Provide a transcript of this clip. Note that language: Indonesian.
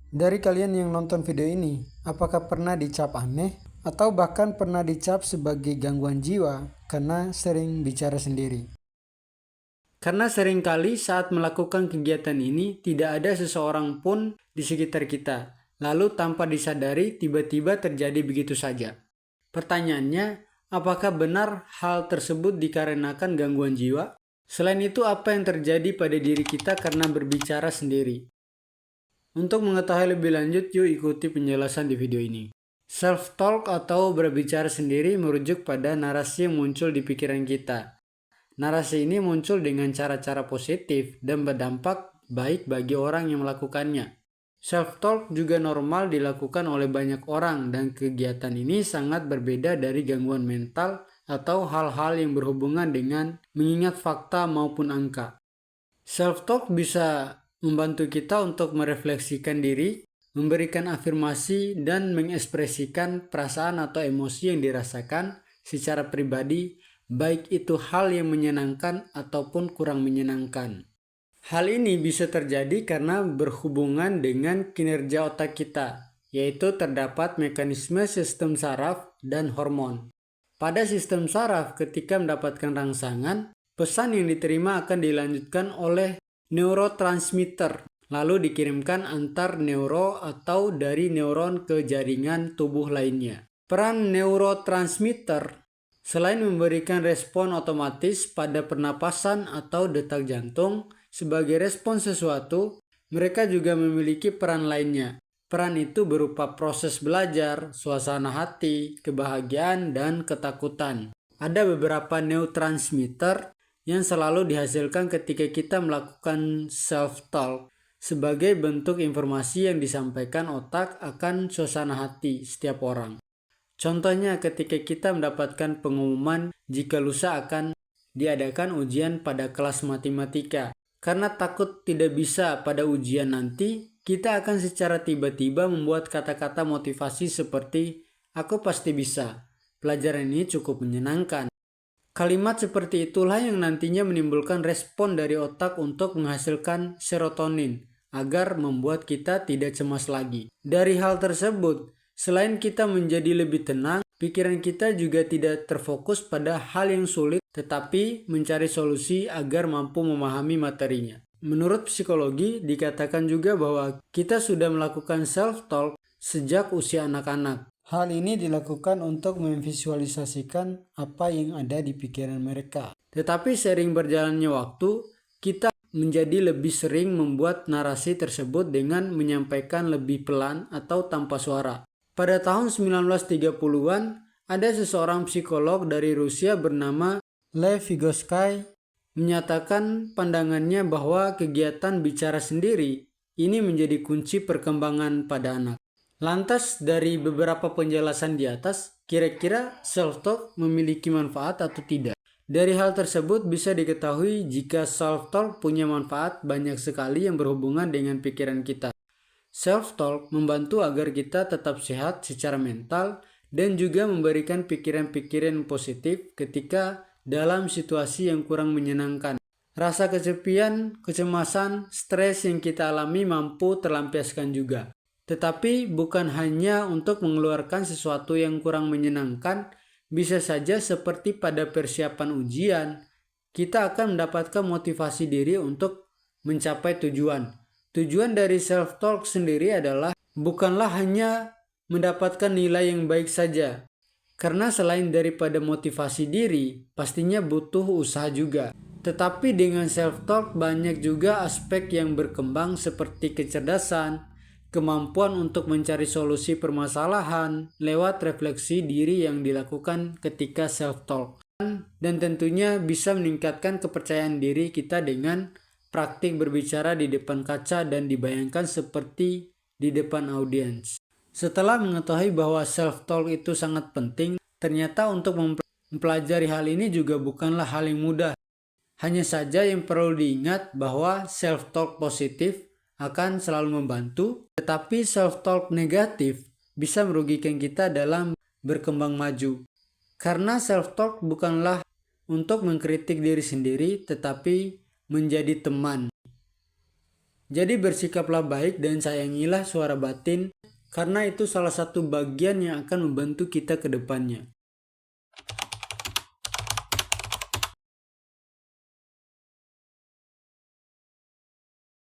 Dari kalian yang nonton video ini, apakah pernah dicap aneh atau bahkan pernah dicap sebagai gangguan jiwa karena sering bicara sendiri? Karena seringkali saat melakukan kegiatan ini tidak ada seseorang pun di sekitar kita, lalu tanpa disadari tiba-tiba terjadi begitu saja. Pertanyaannya, apakah benar hal tersebut dikarenakan gangguan jiwa? Selain itu, apa yang terjadi pada diri kita karena berbicara sendiri? Untuk mengetahui lebih lanjut, yuk ikuti penjelasan di video ini. Self-talk atau berbicara sendiri merujuk pada narasi yang muncul di pikiran kita. Narasi ini muncul dengan cara-cara positif dan berdampak baik bagi orang yang melakukannya. Self-talk juga normal dilakukan oleh banyak orang dan kegiatan ini sangat berbeda dari gangguan mental atau hal-hal yang berhubungan dengan mengingat fakta maupun angka. Self-talk bisa membantu kita untuk merefleksikan diri, memberikan afirmasi, dan mengekspresikan perasaan atau emosi yang dirasakan secara pribadi, baik itu hal yang menyenangkan ataupun kurang menyenangkan. Hal ini bisa terjadi karena berhubungan dengan kinerja otak kita, yaitu terdapat mekanisme sistem saraf dan hormon. Pada sistem saraf, ketika mendapatkan rangsangan, pesan yang diterima akan dilanjutkan oleh neurotransmitter, lalu dikirimkan antar neuro atau dari neuron ke jaringan tubuh lainnya. Peran neurotransmitter selain memberikan respon otomatis pada pernapasan atau detak jantung sebagai respon sesuatu, mereka juga memiliki peran lainnya. Peran itu berupa proses belajar, suasana hati, kebahagiaan, dan ketakutan. Ada beberapa neurotransmitter yang selalu dihasilkan ketika kita melakukan self-talk sebagai bentuk informasi yang disampaikan otak akan suasana hati setiap orang. Contohnya ketika kita mendapatkan pengumuman jika lusa akan diadakan ujian pada kelas matematika. Karena takut tidak bisa pada ujian nanti, kita akan secara tiba-tiba membuat kata-kata motivasi seperti "aku pasti bisa". Pelajaran ini cukup menyenangkan. Kalimat seperti itulah yang nantinya menimbulkan respon dari otak untuk menghasilkan serotonin agar membuat kita tidak cemas lagi. Dari hal tersebut, selain kita menjadi lebih tenang, pikiran kita juga tidak terfokus pada hal yang sulit, tetapi mencari solusi agar mampu memahami materinya. Menurut psikologi, dikatakan juga bahwa kita sudah melakukan self-talk sejak usia anak-anak. Hal ini dilakukan untuk memvisualisasikan apa yang ada di pikiran mereka. Tetapi sering berjalannya waktu, kita menjadi lebih sering membuat narasi tersebut dengan menyampaikan lebih pelan atau tanpa suara. Pada tahun 1930-an, ada seseorang psikolog dari Rusia bernama Lev Vygotsky menyatakan pandangannya bahwa kegiatan bicara sendiri ini menjadi kunci perkembangan pada anak. Lantas dari beberapa penjelasan di atas, kira-kira self-talk memiliki manfaat atau tidak? Dari hal tersebut bisa diketahui jika self-talk punya manfaat banyak sekali yang berhubungan dengan pikiran kita. Self-talk membantu agar kita tetap sehat secara mental dan juga memberikan pikiran-pikiran positif ketika dalam situasi yang kurang menyenangkan. Rasa kesepian, kecemasan, stres yang kita alami mampu terlampiaskan juga. Tetapi bukan hanya untuk mengeluarkan sesuatu yang kurang menyenangkan, bisa saja seperti pada persiapan ujian, kita akan mendapatkan motivasi diri untuk mencapai tujuan. Tujuan dari self-talk sendiri adalah bukanlah hanya mendapatkan nilai yang baik saja, karena selain daripada motivasi diri, pastinya butuh usaha juga. Tetapi dengan self-talk banyak juga aspek yang berkembang seperti kecerdasan, kemampuan untuk mencari solusi permasalahan lewat refleksi diri yang dilakukan ketika self-talk. Dan tentunya bisa meningkatkan kepercayaan diri kita dengan praktik berbicara di depan kaca dan dibayangkan seperti di depan audiens. Setelah mengetahui bahwa self-talk itu sangat penting, ternyata untuk mempelajari hal ini juga bukanlah hal yang mudah. Hanya saja yang perlu diingat bahwa self-talk positif akan selalu membantu, tetapi self-talk negatif bisa merugikan kita dalam berkembang maju. Karena self-talk bukanlah untuk mengkritik diri sendiri, tetapi menjadi teman. Jadi bersikaplah baik dan sayangilah suara batin, karena itu salah satu bagian yang akan membantu kita ke depannya.